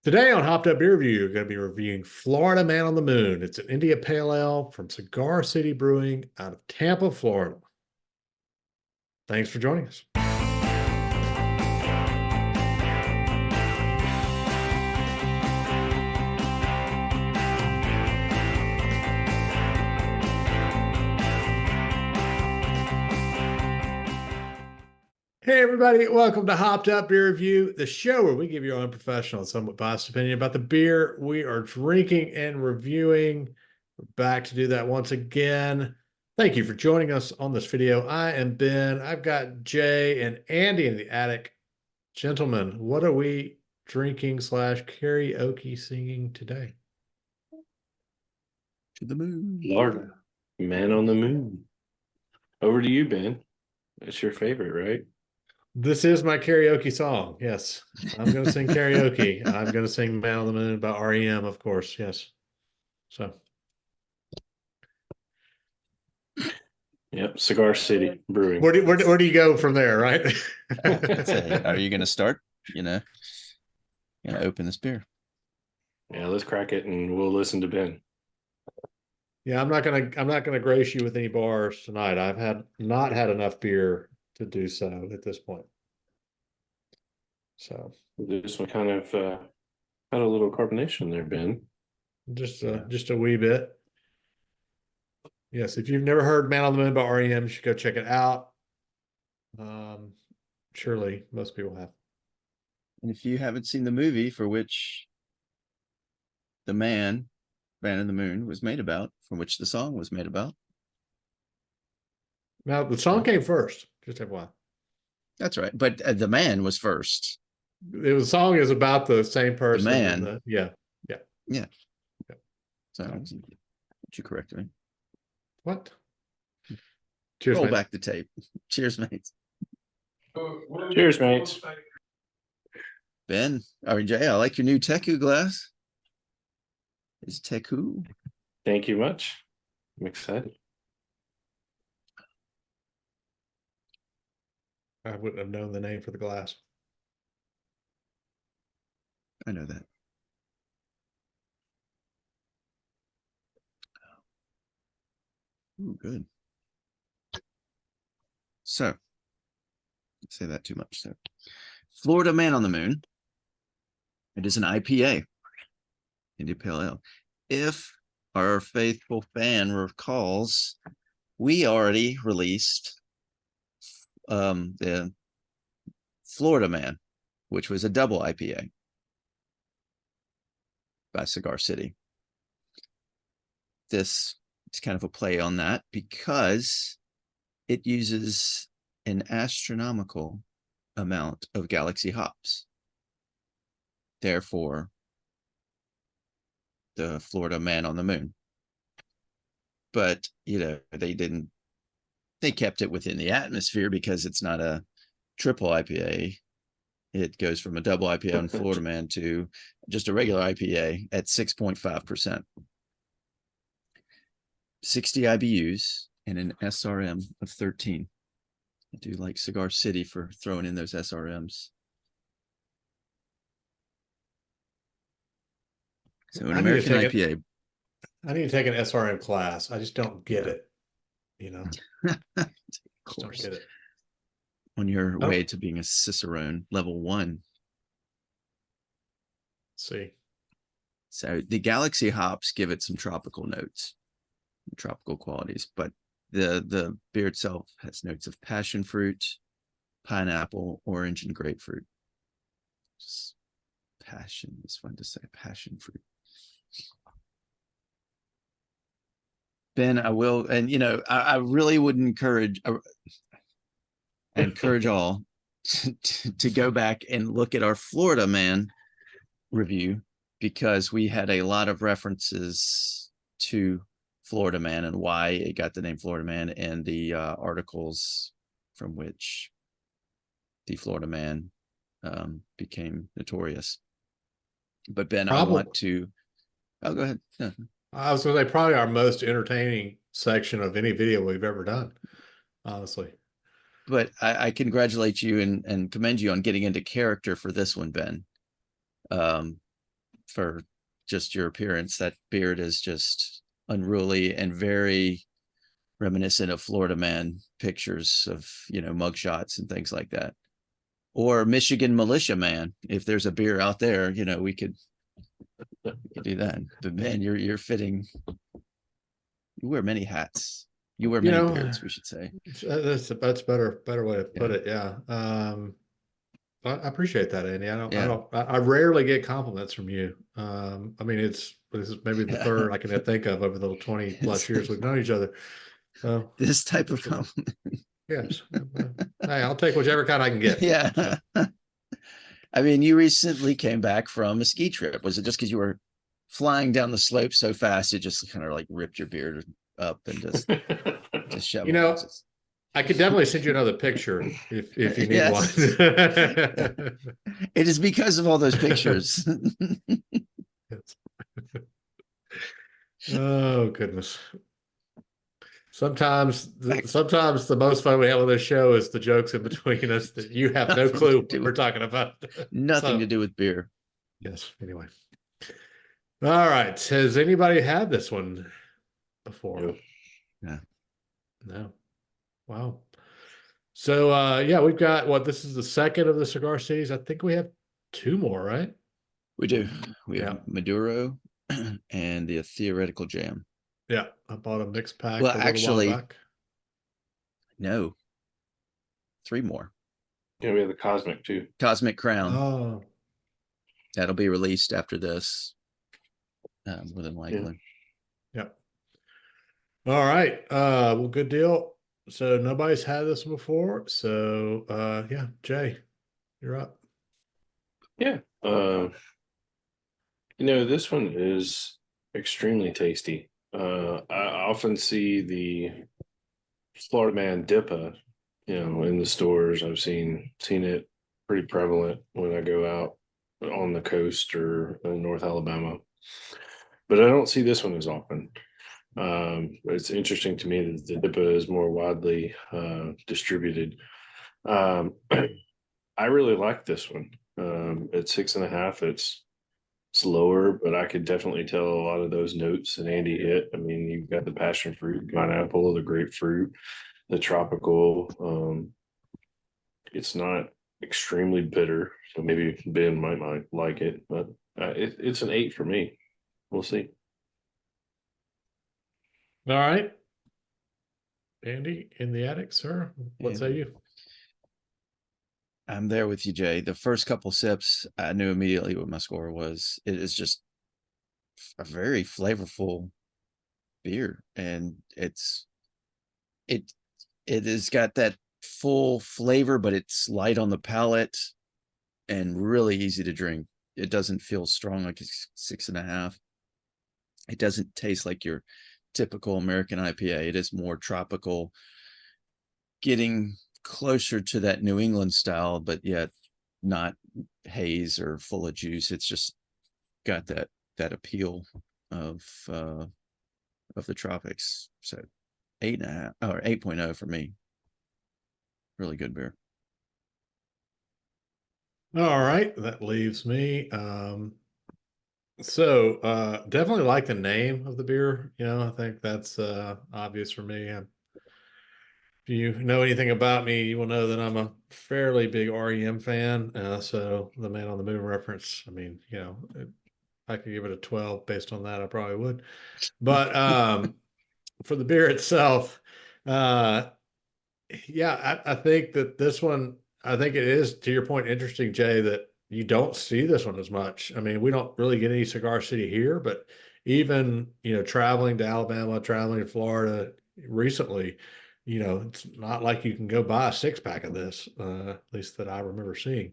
Today on Hopped Up Beer Review, you're going to be reviewing Florida Man on the Moon. It's an India Pale Ale from Cigar City Brewing out of Tampa, Florida. Thanks for joining us. Hey, everybody. Welcome to Hopped Up Beer Review, the show where we give you our unprofessional and somewhat biased opinion about the beer we are drinking and reviewing. We're back to do that once again. Thank you for joining us on this video. I am Ben. I've got Jay and Andy in the attic. Gentlemen, what are we drinking / karaoke singing today? To the moon. Florida Man on the Moon. Over to you, Ben. That's your favorite, right? This is my karaoke song. Yes, I'm going to sing karaoke. I'm going to sing Man on the Moon by REM, of course. Yes. So. Yep. Cigar City Brewing. Where do you go from there, right? Are you going to start? Going to open this beer. Yeah, let's crack it and we'll listen to Ben. Yeah, I'm not gonna grace you with any bars tonight. I've not had enough beer to do so at this point. So This one kind of had a little carbonation there, Ben. just a wee bit. Yes, if you've never heard Man on the Moon by REM, you should go check it out. Surely most people have. And if you haven't seen the movie for which the Man on the Moon was made about, from which the song was made about. Now the song came first, just FYI. That's right. But the man was first. The song is about the same person. The man. Yeah. So you corrected me. What? Cheers, Roll mates. back the tape. Cheers, mates. Cheers, mates. Ben, Jay, I like your new Teku glass. Is Teku? Thank you much. I'm excited. I wouldn't have known the name for the glass. I know that. Ooh, good. So, say that too much. So, Florida Man on the Moon. It is an IPA, India Pale Ale. If our faithful fan recalls, we already released the Florida Man, which was a double IPA by Cigar City. This is kind of a play on that because it uses an astronomical amount of Galaxy hops. Therefore, the Florida Man on the Moon. But, they kept it within the atmosphere because it's not a triple IPA. It goes from a double IPA on Florida Man to just a regular IPA at 6.5%. 60 IBUs and an SRM of 13. I do like Cigar City for throwing in those SRMs. So an American IPA. I need to take an SRM class. I just don't get it. Of course. Don't get it. On your way to being a Cicerone level 1. Let's see. So the Galaxy hops give it some tropical notes, tropical qualities, but the beer itself has notes of passion fruit, pineapple, orange, and grapefruit. Just passion is fun to say. Passion fruit. Ben, I will, and I really would encourage all to go back and look at our Florida Man review, because we had a lot of references to Florida Man and why it got the name Florida Man, and the articles from which the Florida Man became notorious. But Ben, I want to. Oh, go ahead. Yeah. I was going to say probably our most entertaining section of any video we've ever done, honestly. But I congratulate you and commend you on getting into character for this one, Ben. for just your appearance. That beard is just unruly and very reminiscent of Florida Man pictures of, mugshots and things like that. Or Michigan Militia Man. If there's a beer out there, we could do that. But man, you're fitting. You wear many hats. You wear many beards, we should say. That's a better way to put it. Yeah. I appreciate that, Andy. I rarely get compliments from you. I mean, this is maybe the third I can think of over the 20 plus years we've known each other. So this type of compliment. Yes. Hey, I'll take whichever kind I can get. Yeah. So. I mean, you recently came back from a ski trip. Was it just because you were flying down the slope so fast it just kind of like ripped your beard up and just shoved I could definitely send you another picture if you need one. It is because of all those pictures. Oh goodness. Sometimes the most fun we have on this show is the jokes in between us that you have no clue what we're talking about. Nothing to do with beer. Yes. Anyway. All right. Has anybody had this one before? No. No. Wow. So we've got this is the second of the cigar series. I think we have two more, right? We do. We have Maduro and the Theoretical Jam. Yeah, I bought a mixed pack. Well, actually, while back. No, three more. Yeah, we have the Cosmic too. Cosmic Crown. Oh, that'll be released after this, more than likely. Yeah. All right. Well, good deal. So nobody's had this before. So Jay, you're up. Yeah. This one is extremely tasty. I often see the Florida Man Dippa, in the stores. I've seen it pretty prevalent when I go out on the coast or in North Alabama, but I don't see this one as often. It's interesting to me that the Dippa is more widely distributed. I really like this one. At 6.5, it's lower, but I could definitely tell a lot of those notes that Andy hit. I mean, you've got the passion fruit, pineapple, the grapefruit, the tropical. It's not extremely bitter, so maybe Ben might like it, but it's an 8 for me. We'll see. All right. Andy, in the attic, sir. What say you? I'm there with you, Jay. The first couple sips, I knew immediately what my score was. It is just a very flavorful beer, and it has got that full flavor, but it's light on the palate and really easy to drink. It doesn't feel strong like it's 6.5. It doesn't taste like your typical American IPA. It is more tropical, getting closer to that New England style, but yet not haze or full of juice. It's just got that appeal of the tropics. So 8.5 or 8.0 for me. Really good beer. All right, that leaves me. So definitely like the name of the beer. I think that's obvious for me. If you know anything about me, you will know that I'm a fairly big REM fan. So the Man on the Moon reference, I mean, I could give it a 12 based on that. I probably would. But for the beer itself, I think that this one, I think it is, to your point, interesting, Jay, that you don't see this one as much. I mean, we don't really get any Cigar City here, but even, traveling to Alabama, traveling to Florida recently, it's not like you can go buy a 6-pack of this, at least that I remember seeing.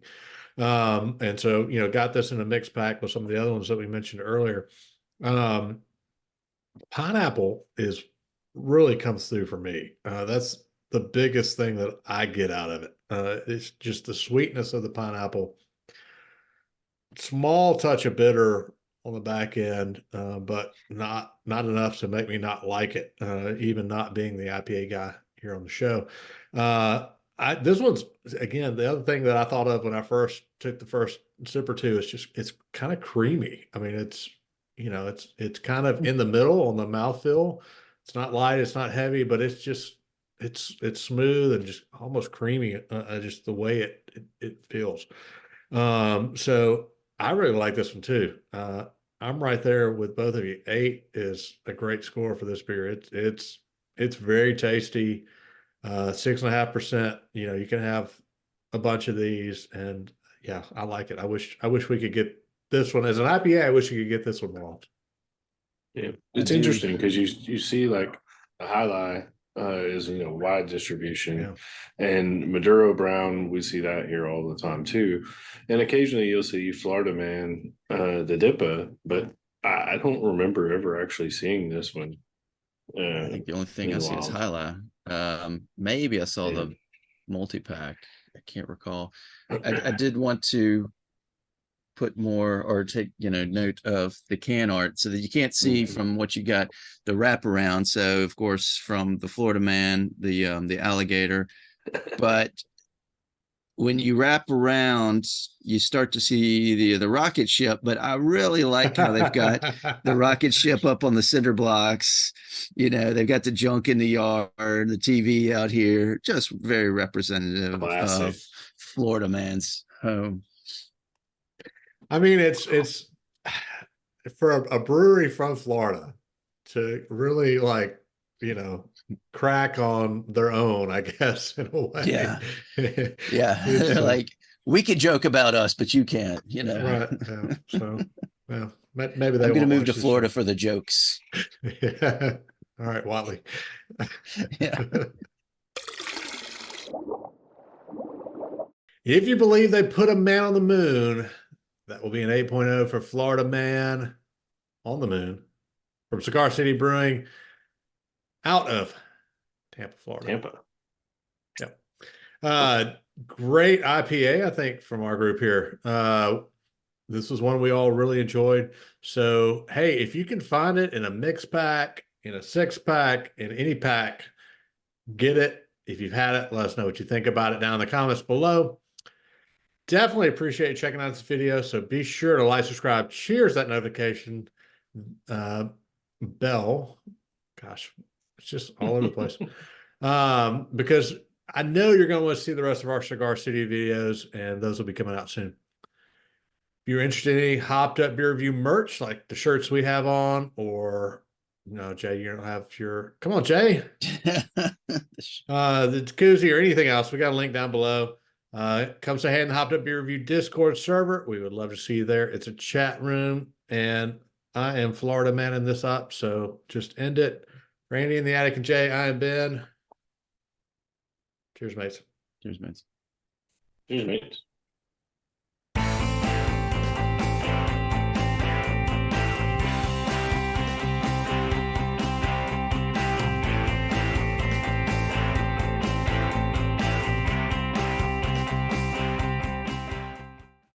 And so, got this in a mixed pack with some of the other ones that we mentioned earlier. Pineapple really comes through for me. That's the biggest thing that I get out of it. It's just the sweetness of the pineapple. Small touch of bitter on the back end, but not enough to make me not like it, even not being the IPA guy here on the show. This one's, again, the other thing that I thought of when I first took the first sip or two, it's kind of creamy. I mean, it's kind of in the middle on the mouthfeel. It's not light, it's not heavy, but it's smooth and just almost creamy. Just the way it feels. So I really like this one too. I'm right there with both of you. 8 is a great score for this beer. It's very tasty. 6.5%. You can have a bunch of these, and yeah, I like it. I wish we could get this one as an IPA. I wish you could get this one more often. Yeah, it's interesting because you see like the highlight is wide distribution, and Maduro Brown, we see that here all the time too, and occasionally you'll see Florida Man, the DIPA, but I don't remember ever actually seeing this one. I think the only thing I see is highlight. Maybe I saw the multi-pack. I can't recall. I did want to put more or take note of the can art so that you can't see from what you got the wraparound. So of course from the Florida Man, the alligator, but when you wrap around, you start to see the rocket ship. But I really like how they've got the rocket ship up on the cinder blocks. They've got the junk in the yard, the TV out here, just very representative of Florida Man's home. I mean, it's for a brewery from Florida to really crack on their own, I guess, in a way. Yeah. They're like, we could joke about us, but you can't, Right. Yeah. So, well, maybe they I'm going to move watch to Florida for the jokes. Yeah. All right, Watley. Yeah. If you believe they put a man on the moon, that will be an 8.0 for Florida Man on the Moon from Cigar City Brewing out of Tampa, Florida. Yep. Great IPA, I think, from our group here. This was one we all really enjoyed. So, hey, if you can find it in a mix pack, in a 6-pack, in any pack, get it. If you've had it, let us know what you think about it down in the comments below. Definitely appreciate you checking out this video. So be sure to like, subscribe, cheers that notification bell. Gosh, it's just all over the place. Because I know you're going to want to see the rest of our Cigar City videos, and those will be coming out soon. If you're interested in any hopped up beer review merch, like the shirts we have on, or no, Jay, you don't have your, come on, Jay. The koozie or anything else, we got a link down below. Come say hey in the Hopped Up Beer Review Discord server. We would love to see you there. It's a chat room, and I am Florida manning this up, so just end it. Randy in the attic and Jay, I am Ben. Cheers, mates. Cheers, mates. Cheers, mates.